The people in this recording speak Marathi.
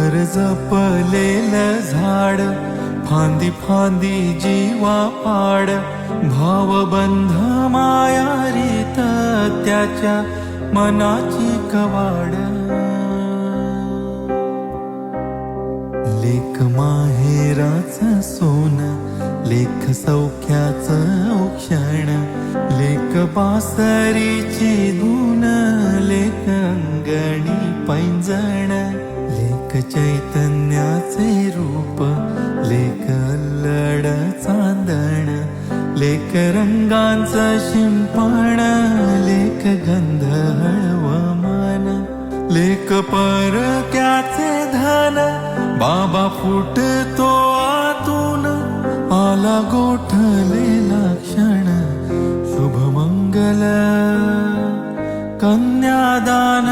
घर जपलेलं झाड, फांदी फांदी जीवा पाड, भावबंध माया रीत त्याच्या मनाची कवाड. लेक माहेराचं सोनं, लेक सौख्याचं औक्षण, लेक बासरीची धून, लेक अंगणी पैंजण, लेक चैतन्याचे रूप, लेक अल्लड चांदण, लेक रंगांचं शिंपण, लेक गंध हळवमान, लेक परक्याचे धन, बाबा फुटतो आतून, आला गोठलेला क्षण, शुभमंगल कन्यादान.